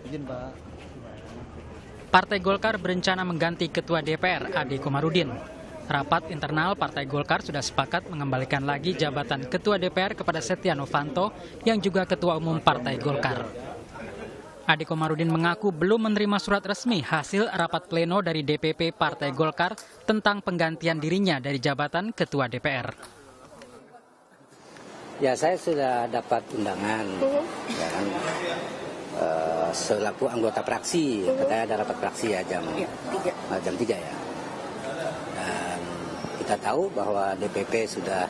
Izin, Pak. Partai Golkar berencana mengganti Ketua DPR Ade Komarudin. Rapat internal Partai Golkar sudah sepakat mengembalikan lagi jabatan Ketua DPR kepada Setia Novanto yang juga Ketua Umum Partai Golkar. Ade Komarudin mengaku belum menerima surat resmi hasil rapat pleno dari DPP Partai Golkar tentang penggantian dirinya dari jabatan Ketua DPR. Ya, saya sudah dapat undangan ya kan, selaku anggota fraksi. Katanya ada rapat fraksi ya jam 3 ya. Dan kita tahu bahwa DPP sudah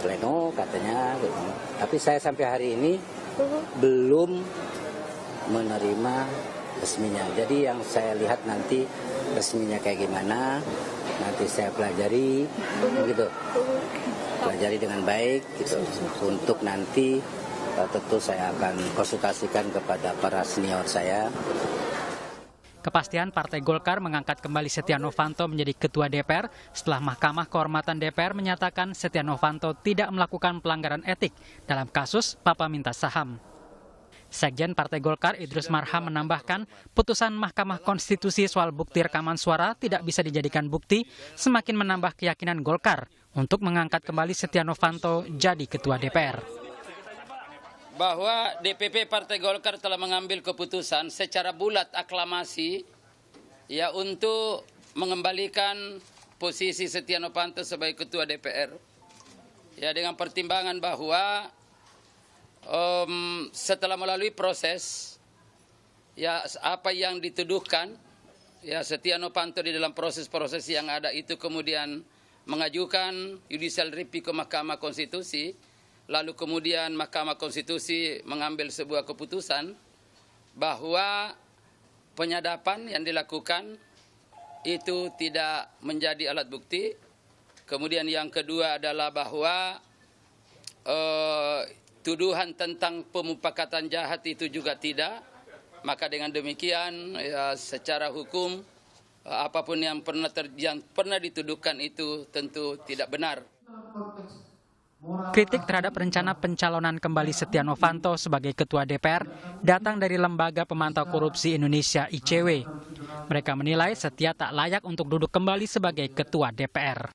pleno katanya, tapi saya sampai hari ini belum menerima resminya. Jadi yang saya lihat nanti resminya kayak gimana, nanti saya pelajari begitu. Pelajari dengan baik gitu. Untuk nanti tentu saya akan konsultasikan kepada para senior saya. Kepastian Partai Golkar mengangkat kembali Setia Novanto menjadi Ketua DPR setelah Mahkamah Kehormatan DPR menyatakan Setia Novanto tidak melakukan pelanggaran etik dalam kasus Papa Minta Saham. Sekjen Partai Golkar Idrus Marham menambahkan putusan Mahkamah Konstitusi soal bukti rekaman suara tidak bisa dijadikan bukti, semakin menambah keyakinan Golkar untuk mengangkat kembali Setia Novanto jadi Ketua DPR. Bahwa DPP Partai Golkar telah mengambil keputusan secara bulat aklamasi ya untuk mengembalikan posisi Setia Novanto sebagai Ketua DPR. Ya, dengan pertimbangan bahwa setelah melalui proses ya apa yang dituduhkan ya Setia Novanto di dalam proses-proses yang ada itu kemudian mengajukan judicial review ke Mahkamah Konstitusi, lalu kemudian Mahkamah Konstitusi mengambil sebuah keputusan bahwa penyadapan yang dilakukan itu tidak menjadi alat bukti. Kemudian yang kedua adalah bahwa tuduhan tentang pemufakatan jahat itu juga tidak. Maka dengan demikian ya, secara hukum apapun yang pernah dituduhkan itu tentu tidak benar. Kritik terhadap rencana pencalonan kembali Setia Novanto sebagai Ketua DPR datang dari Lembaga Pemantau Korupsi Indonesia (ICW). Mereka menilai Setia tak layak untuk duduk kembali sebagai Ketua DPR.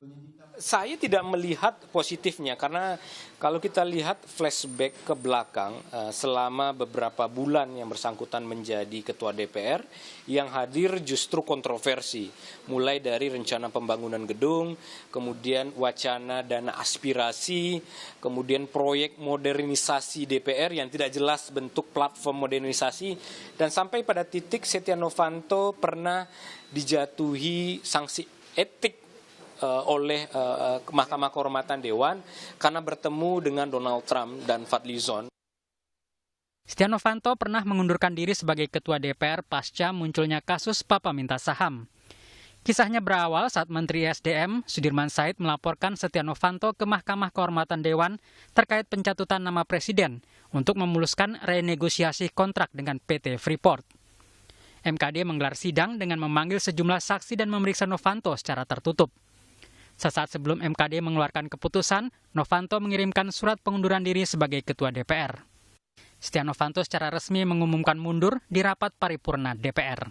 Saya tidak melihat positifnya karena kalau kita lihat flashback ke belakang selama beberapa bulan yang bersangkutan menjadi Ketua DPR, yang hadir justru kontroversi, mulai dari rencana pembangunan gedung, kemudian wacana dana aspirasi, kemudian proyek modernisasi DPR yang tidak jelas bentuk platform modernisasi, dan sampai pada titik Setia Novanto pernah dijatuhi sanksi etik oleh Mahkamah Kehormatan Dewan karena bertemu dengan Donald Trump dan Fadlizon. Setia Novanto pernah mengundurkan diri sebagai Ketua DPR pasca munculnya kasus Papa Minta Saham. Kisahnya berawal saat Menteri SDM Sudirman Said melaporkan Setia Novanto ke Mahkamah Kehormatan Dewan terkait pencatutan nama Presiden untuk memuluskan renegosiasi kontrak dengan PT Freeport. MKD menggelar sidang dengan memanggil sejumlah saksi dan memeriksa Novanto secara tertutup. Sesaat sebelum MKD mengeluarkan keputusan, Novanto mengirimkan surat pengunduran diri sebagai Ketua DPR. Setia Novanto secara resmi mengumumkan mundur di rapat paripurna DPR.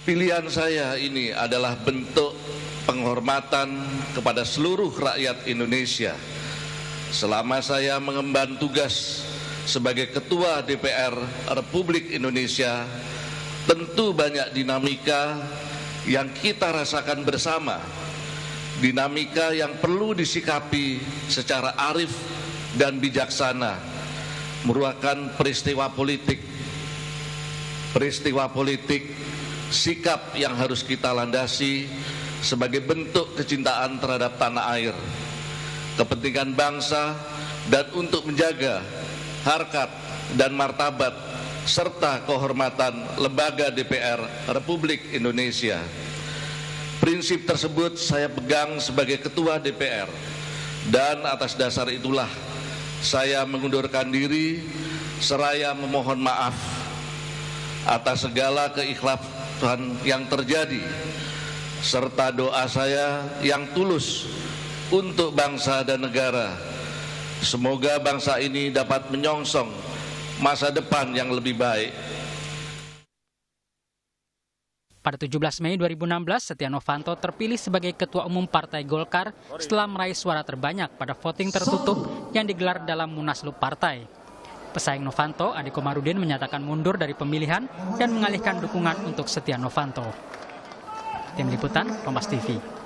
Pilihan saya ini adalah bentuk penghormatan kepada seluruh rakyat Indonesia. Selama saya mengemban tugas sebagai Ketua DPR Republik Indonesia, tentu banyak dinamika yang kita rasakan bersama, dinamika yang perlu disikapi secara arif dan bijaksana, merupakan peristiwa politik, sikap yang harus kita landasi sebagai bentuk kecintaan terhadap tanah air, kepentingan bangsa, dan untuk menjaga harkat dan martabat serta kehormatan lembaga DPR Republik Indonesia. Prinsip tersebut saya pegang sebagai Ketua DPR, dan atas dasar itulah saya mengundurkan diri seraya memohon maaf atas segala keikhlafan yang terjadi, serta doa saya yang tulus untuk bangsa dan negara. Semoga bangsa ini dapat menyongsong masa depan yang lebih baik. Pada 17 Mei 2016, Setia Novanto terpilih sebagai Ketua Umum Partai Golkar setelah meraih suara terbanyak pada voting tertutup yang digelar dalam Munaslup partai. Pesaing Novanto, Ade Komarudin, menyatakan mundur dari pemilihan dan mengalihkan dukungan untuk Setia Novanto. Tim Liputan, Kompas TV.